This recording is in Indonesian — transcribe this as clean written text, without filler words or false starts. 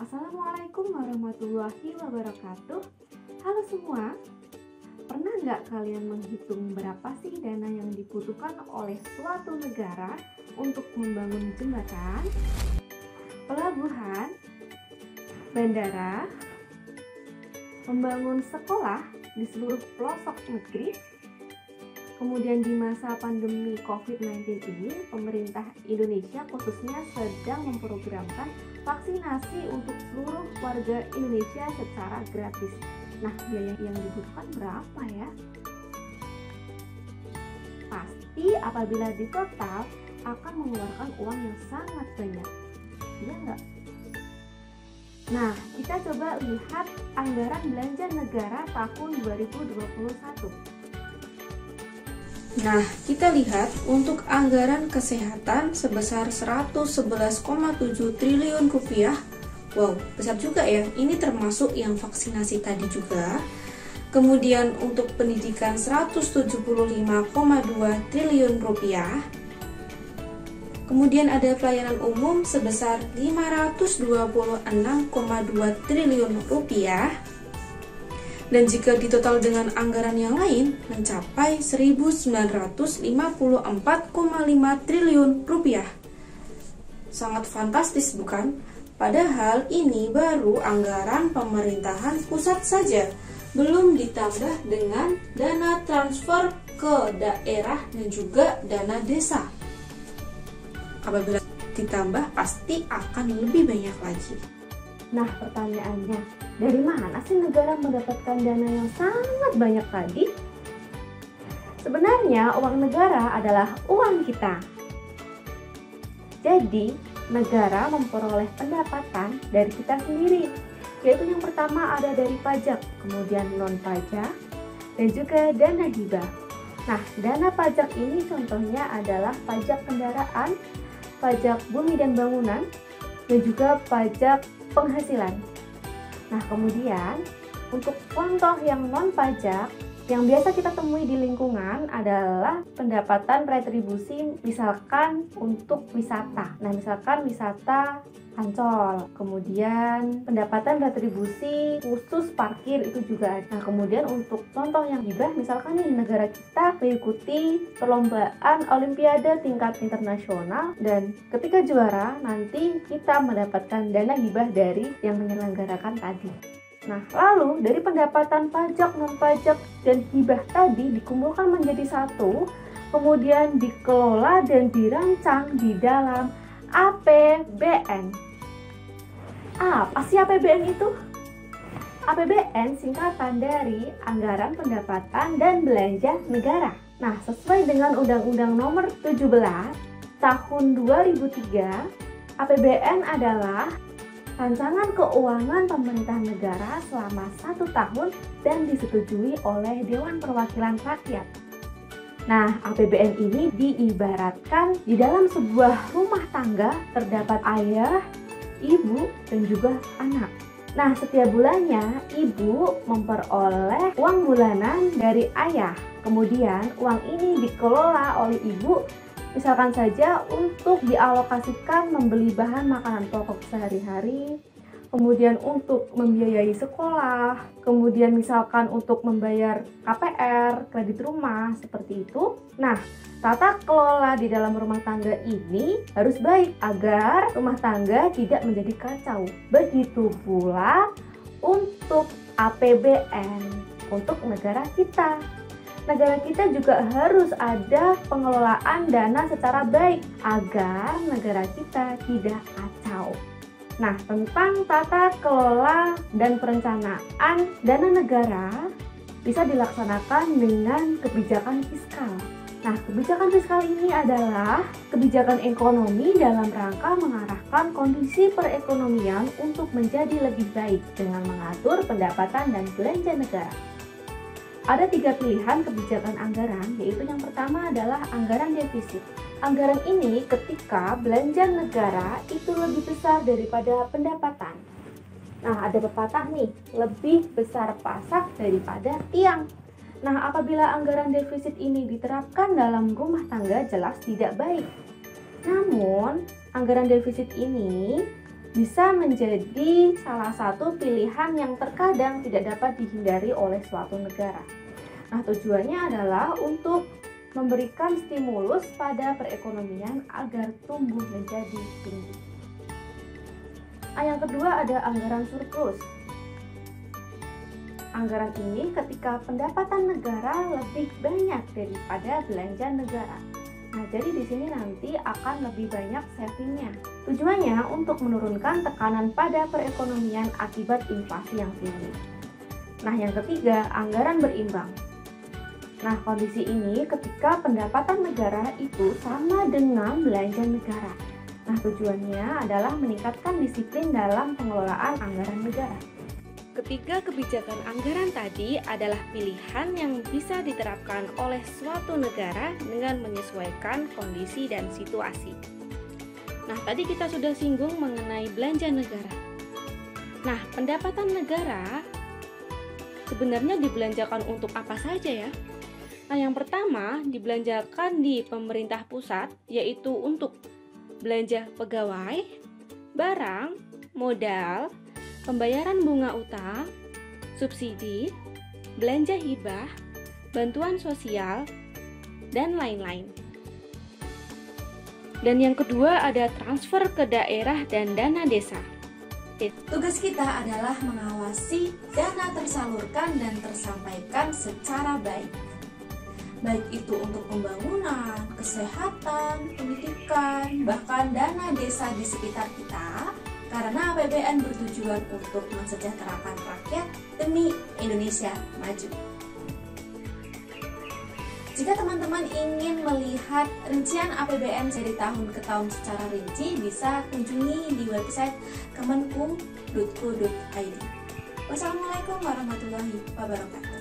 Assalamualaikum warahmatullahi wabarakatuh. Halo semua, pernah nggak kalian menghitung berapa sih dana yang dibutuhkan oleh suatu negara untuk membangun jembatan, pelabuhan, bandara, membangun sekolah di seluruh pelosok negeri? Kemudian di masa pandemi COVID-19 ini, pemerintah Indonesia khususnya sedang memprogramkan vaksinasi untuk seluruh warga Indonesia secara gratis. Nah, biaya yang dibutuhkan berapa ya? Pasti apabila di total akan mengeluarkan uang yang sangat banyak. Iya nggak? Nah, kita coba lihat anggaran belanja negara tahun 2021. Nah, kita lihat untuk anggaran kesehatan sebesar 111,7 triliun rupiah. Wow, besar juga ya. Ini termasuk yang vaksinasi tadi juga. Kemudian untuk pendidikan 175,2 triliun rupiah. Kemudian ada pelayanan umum sebesar 526,2 triliun rupiah. Dan jika ditotal dengan anggaran yang lain mencapai 1.954,5 triliun rupiah. Sangat fantastis bukan? Padahal ini baru anggaran pemerintahan pusat saja, belum ditambah dengan dana transfer ke daerah dan juga dana desa. Apabila ditambah pasti akan lebih banyak lagi. Nah, pertanyaannya, dari mana sih negara mendapatkan dana yang sangat banyak tadi? Sebenarnya uang negara adalah uang kita. Jadi, negara memperoleh pendapatan dari kita sendiri, yaitu yang pertama ada dari pajak, kemudian non-pajak, dan juga dana hibah. Nah, dana pajak ini contohnya adalah pajak kendaraan, pajak bumi dan bangunan, dan juga pajak penghasilan. Nah, kemudian untuk contoh yang non pajak yang biasa kita temui di lingkungan adalah pendapatan retribusi, misalkan untuk wisata. Nah, misalkan wisata Ancol, kemudian pendapatan retribusi khusus parkir itu juga. Nah, kemudian untuk contoh yang hibah, misalkan nih negara kita mengikuti perlombaan olimpiade tingkat internasional dan ketika juara nanti kita mendapatkan dana hibah dari yang menyelenggarakan tadi. Nah, lalu dari pendapatan pajak, non-pajak, dan hibah tadi dikumpulkan menjadi satu, kemudian dikelola dan dirancang di dalam APBN. Apa sih APBN itu? APBN singkatan dari Anggaran Pendapatan dan Belanja Negara. Nah, sesuai dengan Undang-Undang Nomor 17 Tahun 2003, APBN adalah rancangan keuangan pemerintah negara selama 1 tahun dan disetujui oleh Dewan Perwakilan Rakyat. Nah, APBN ini diibaratkan di dalam sebuah rumah tangga terdapat ayah, ibu, dan juga anak. Nah, setiap bulannya ibu memperoleh uang bulanan dari ayah. Kemudian uang ini dikelola oleh ibu, misalkan saja untuk dialokasikan membeli bahan makanan pokok sehari-hari, kemudian untuk membiayai sekolah, kemudian misalkan untuk membayar KPR, kredit rumah, seperti itu. Nah, tata kelola di dalam rumah tangga ini harus baik agar rumah tangga tidak menjadi kacau. Begitu pula untuk APBN untuk negara kita. Negara kita juga harus ada pengelolaan dana secara baik agar negara kita tidak kacau. Nah, tentang tata kelola dan perencanaan dana negara bisa dilaksanakan dengan kebijakan fiskal. Nah, kebijakan fiskal ini adalah kebijakan ekonomi dalam rangka mengarahkan kondisi perekonomian untuk menjadi lebih baik dengan mengatur pendapatan dan belanja negara. Ada 3 pilihan kebijakan anggaran, yaitu yang pertama adalah anggaran defisit. Anggaran ini ketika belanja negara itu lebih besar daripada pendapatan. Nah, ada pepatah nih, lebih besar pasak daripada tiang. Nah, apabila anggaran defisit ini diterapkan dalam rumah tangga jelas tidak baik. Namun, anggaran defisit ini bisa menjadi salah satu pilihan yang terkadang tidak dapat dihindari oleh suatu negara. Nah, tujuannya adalah untuk memberikan stimulus pada perekonomian agar tumbuh menjadi tinggi. Nah, yang kedua ada anggaran surplus. Anggaran ini ketika pendapatan negara lebih banyak daripada belanja negara. Nah, jadi di sini nanti akan lebih banyak savingnya. Tujuannya untuk menurunkan tekanan pada perekonomian akibat inflasi yang tinggi. Nah, yang ketiga, anggaran berimbang. Nah, kondisi ini ketika pendapatan negara itu sama dengan belanja negara. Nah, tujuannya adalah meningkatkan disiplin dalam pengelolaan anggaran negara. Ketiga kebijakan anggaran tadi adalah pilihan yang bisa diterapkan oleh suatu negara dengan menyesuaikan kondisi dan situasi. Nah, tadi kita sudah singgung mengenai belanja negara. Nah, pendapatan negara sebenarnya dibelanjakan untuk apa saja ya? Nah, yang pertama dibelanjakan di pemerintah pusat, yaitu untuk belanja pegawai, barang, modal, pembayaran bunga utang, subsidi, belanja hibah, bantuan sosial, dan lain-lain. Dan yang kedua ada transfer ke daerah dan dana desa. Tugas kita adalah mengawasi dana tersalurkan dan tersampaikan secara baik. Baik itu untuk pembangunan, kesehatan, pendidikan, bahkan dana desa di sekitar kita. Karena APBN bertujuan untuk mensejahterakan rakyat demi Indonesia maju. Jika teman-teman ingin melihat rincian APBN dari tahun ke tahun secara rinci, bisa kunjungi di website kemenkum.go.id. Wassalamualaikum warahmatullahi wabarakatuh.